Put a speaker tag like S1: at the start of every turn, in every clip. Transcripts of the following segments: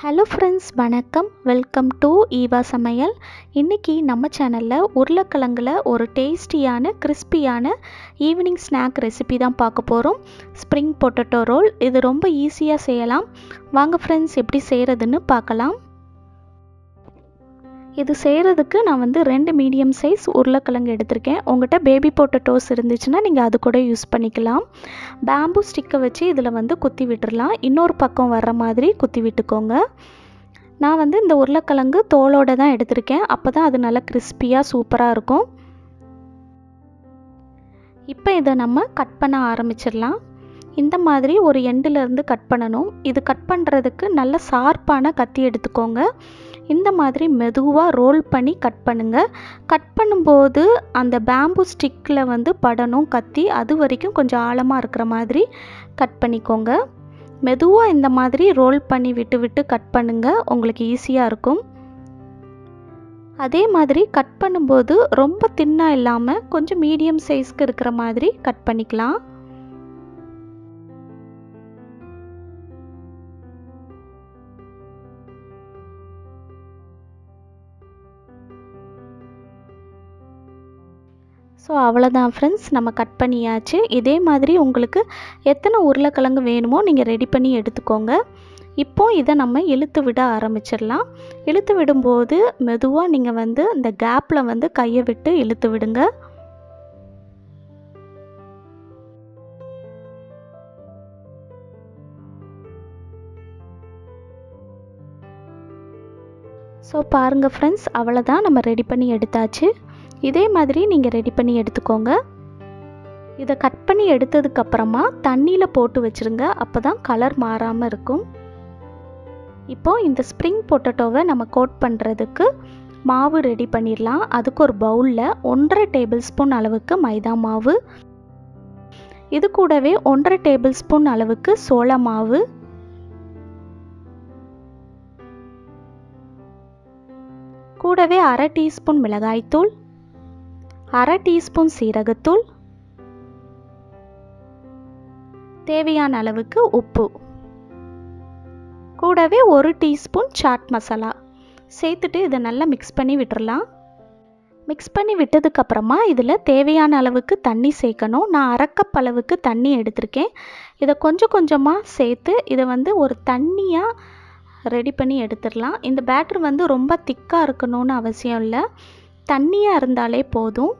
S1: Hello friends, வணக்கம். Welcome to Eva சமையல். இன்றைக்கி நம்ம சேனலில் உருளைக்கிழங்குல ஒரு டேஸ்டியான கிறிஸ்பியான ஈவினிங் ஸ்நாக் ரெசிபி தான் பார்க்க போகிறோம். Spring potato roll. இது ரொம்ப ஈஸியாக செய்யலாம். வாங்க ஃப்ரெண்ட்ஸ், எப்படி செய்கிறதுன்னு பார்க்கலாம். இது செய்கிறதுக்கு நான் 2 மீடியம் சைஸ் உருளைக்கிழங்கு எடுத்திருக்கேன். உங்கள்கிட்ட பேபி பொட்டேட்டோஸ் இருந்துச்சுன்னா நீங்கள் அது கூட யூஸ் பண்ணிக்கலாம். பேம்பு ஸ்டிக்கை வச்சு இதில் குத்தி விட்டுடலாம். இன்னொரு பக்கம் வர்ற மாதிரி குத்தி விட்டுக்கோங்க. நான் இந்த உருளைக்கிழங்கு தோலோடு தான் எடுத்திருக்கேன். அப்போ தான் அது நல்லா கிறிஸ்பியாக சூப்பராக இருக்கும். இப்போ இதை நம்ம கட் பண்ண ஆரம்பிச்சிடலாம். இந்த மாதிரி ஒரு எண்டிலேருந்து கட் பண்ணணும். இது கட் பண்ணுறதுக்கு நல்ல ஷார்ப்பான கத்தி எடுத்துக்கோங்க. இந்த மாதிரி மெதுவாக ரோல் பண்ணி கட் பண்ணுங்கள். கட் பண்ணும்போது அந்த பேம்பு ஸ்டிக்கில் படணும் கத்தி. அது வரைக்கும் கொஞ்சம் ஆழமாக இருக்கிற மாதிரி கட் பண்ணிக்கோங்க. மெதுவாக இந்த மாதிரி ரோல் பண்ணி விட்டு விட்டு கட் பண்ணுங்கள். உங்களுக்கு ஈஸியாக இருக்கும். அதே மாதிரி கட் பண்ணும்போது ரொம்ப தின்னாக இல்லாமல் கொஞ்சம் மீடியம் சைஸ்க்கு இருக்கிற மாதிரி கட் பண்ணிக்கலாம். ஸோ அவ்வளோதான் ஃப்ரெண்ட்ஸ், நம்ம கட் பண்ணியாச்சு. இதே மாதிரி உங்களுக்கு எத்தனை உருளைக்கிழங்கு வேணுமோ நீங்கள் ரெடி பண்ணி எடுத்துக்கோங்க. இப்போ இதை நம்ம இழுத்து விட ஆரம்பிச்சிடலாம். இழுத்து விடும்போது மெதுவாக நீங்கள் இந்த கேப்பில் கையை விட்டு இழுத்து விடுங்க. ஸோ பாருங்கள் ஃப்ரெண்ட்ஸ், அவ்வளோதான், நம்ம ரெடி பண்ணி எடுத்தாச்சு. இதே மாதிரி நீங்கள் ரெடி பண்ணி எடுத்துக்கோங்க. இதை கட் பண்ணி எடுத்ததுக்கப்புறமா தண்ணியில் போட்டு வச்சுருங்க. அப்போ தான் கலர் மாறாமல் இருக்கும். இப்போது இந்த ஸ்ப்ரிங் பொட்டேட்டோவை நம்ம கோட் பண்ணுறதுக்கு மாவு ரெடி பண்ணிடலாம். அதுக்கு ஒரு பவுலில் 1.5 டேபிள் ஸ்பூன் அளவுக்கு மைதா மாவு, இது கூடவே 1.5 டேபிள் ஸ்பூன் அளவுக்கு சோள மாவு, கூடவே 1/2 டீஸ்பூன் மிளகாய்த்தூள், 1/2 டீஸ்பூன் சீரகத்தூள், தேவையான அளவுக்கு உப்பு, கூடவே 1 டீஸ்பூன் சாட் மசாலா சேர்த்துட்டு இதை நல்லா மிக்ஸ் பண்ணி விட்டுறலாம். மிக்ஸ் பண்ணி விட்டதுக்கப்புறமா இதில் தேவையான அளவுக்கு தண்ணி சேர்க்கணும். நான் 1/2 கப் அளவுக்கு தண்ணி எடுத்திருக்கேன். இதை கொஞ்சம் கொஞ்சமாக சேர்த்து இதை ஒரு தண்ணியாக ரெடி பண்ணி எடுத்துடலாம். இந்த பேட்டர் ரொம்ப திக்காக இருக்கணும்னு அவசியம் இல்லை, தண்ணியாக இருந்தாலே போதும்.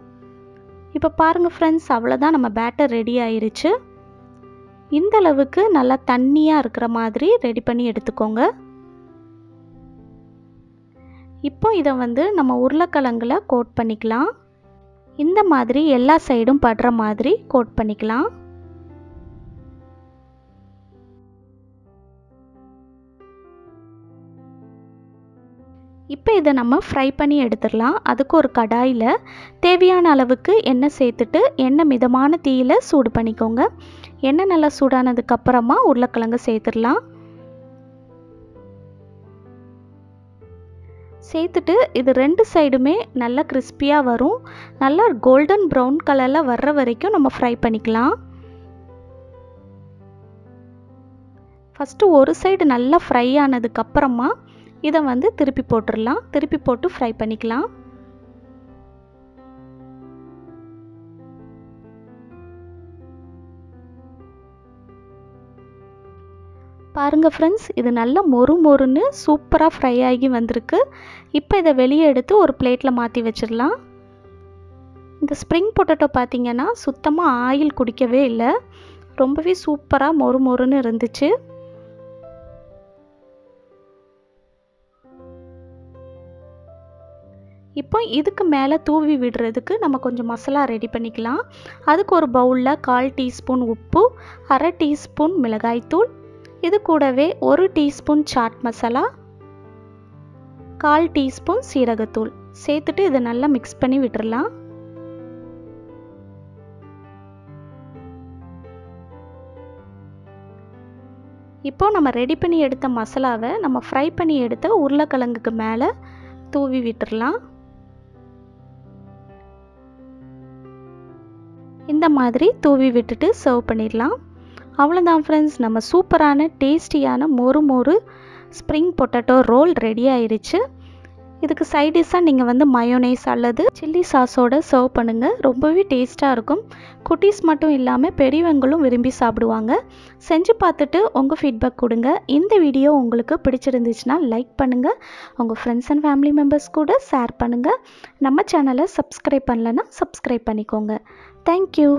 S1: இப்போ பாருங்கள் ஃப்ரெண்ட்ஸ், அவ்வளோதான், நம்ம பேட்டர் ரெடி ஆயிருச்சு. இந்த அளவுக்கு நல்லா தண்ணியாக இருக்கிற மாதிரி ரெடி பண்ணி எடுத்துக்கோங்க. இப்போ இதை நம்ம உருளைக்கிழங்குல கோட் பண்ணிக்கலாம். இந்த மாதிரி எல்லா சைடும் படுற மாதிரி கோட் பண்ணிக்கலாம். இப்போ இதை நம்ம ஃப்ரை பண்ணி எடுத்துடலாம். அதுக்கு ஒரு கடாயில் தேவையான அளவுக்கு எண்ணெய் சேர்த்துட்டு எண்ணெய் மிதமான தீயில் சூடு பண்ணிக்கோங்க. எண்ணெய் நல்லா சூடானதுக்கப்புறமா உருளைக்கிழங்கு சேர்த்துடலாம். சேர்த்துட்டு இது 2 சைடுமே நல்லா கிறிஸ்பியாக வரும். நல்லா கோல்டன் ப்ரௌன் கலரில் வர்ற வரைக்கும் நம்ம ஃப்ரை பண்ணிக்கலாம். ஃபஸ்ட்டு ஒரு சைடு நல்லா ஃப்ரை ஆனதுக்கப்புறமா இதை திருப்பி போட்டுடலாம். திருப்பி போட்டு ஃப்ரை பண்ணிக்கலாம். பாருங்கள் ஃப்ரெண்ட்ஸ், இது நல்லா மொறுன்னு சூப்பராக ஃப்ரை ஆகி வந்திருக்கு. இப்போ இதை வெளியே எடுத்து ஒரு பிளேட்டில் மாற்றி வச்சிடலாம். இந்த ஸ்ப்ரிங் பொட்டேட்டோ பார்த்திங்கன்னா சுத்தமாக ஆயில் குடிக்கவே இல்லை, ரொம்பவே சூப்பராக மொறுன்னு இருந்துச்சு. இப்போ இதுக்கு மேலே தூவி விடுறதுக்கு நம்ம கொஞ்சம் மசாலா ரெடி பண்ணிக்கலாம். அதுக்கு ஒரு பவுலில் 1/4 டீஸ்பூன் உப்பு, 1/2 டீஸ்பூன் மிளகாய்த்தூள், இது கூடவே 1 டீஸ்பூன் சாட் மசாலா, 1/4 டீஸ்பூன் சீரகத்தூள் சேர்த்துட்டு இதை நல்லா மிக்ஸ் பண்ணி விட்டுறலாம். இப்போ நம்ம ரெடி பண்ணி எடுத்த மசாலாவை நம்ம ஃப்ரை பண்ணி எடுத்த உருளைக்கிழங்குக்கு மேலே தூவி விட்டுறலாம். இந்த மாதிரி தூவி விட்டுட்டு சர்வ் பண்ணிடலாம். அவ்வளோதான் ஃப்ரெண்ட்ஸ், நம்ம சூப்பரான டேஸ்டியான மொறு ஸ்ப்ரிங் பொட்டேட்டோ ரோல் ரெடி ஆயிருச்சு. இதுக்கு சைட் டிஷ்ஷாக நீங்கள் வந்து மயோனைஸ் அல்லது சில்லி சாஸோடு சர்வ் பண்ணுங்கள். ரொம்பவே டேஸ்ட்டாக இருக்கும். குட்டீஸ் மட்டும் இல்லாமல் பெரியவங்களும் விரும்பி சாப்பிடுவாங்க. செஞ்சு பார்த்துட்டு உங்கள் ஃபீட்பேக் கொடுங்க. இந்த வீடியோ உங்களுக்கு பிடிச்சிருந்துச்சுன்னா லைக் பண்ணுங்கள். உங்கள் ஃப்ரெண்ட்ஸ் அண்ட் ஃபேமிலி மெம்பர்ஸ் கூட ஷேர் பண்ணுங்கள். நம்ம சேனலை சப்ஸ்கிரைப் பண்ணலைன்னா சப்ஸ்கிரைப் பண்ணிக்கோங்க. தேங்க்யூ.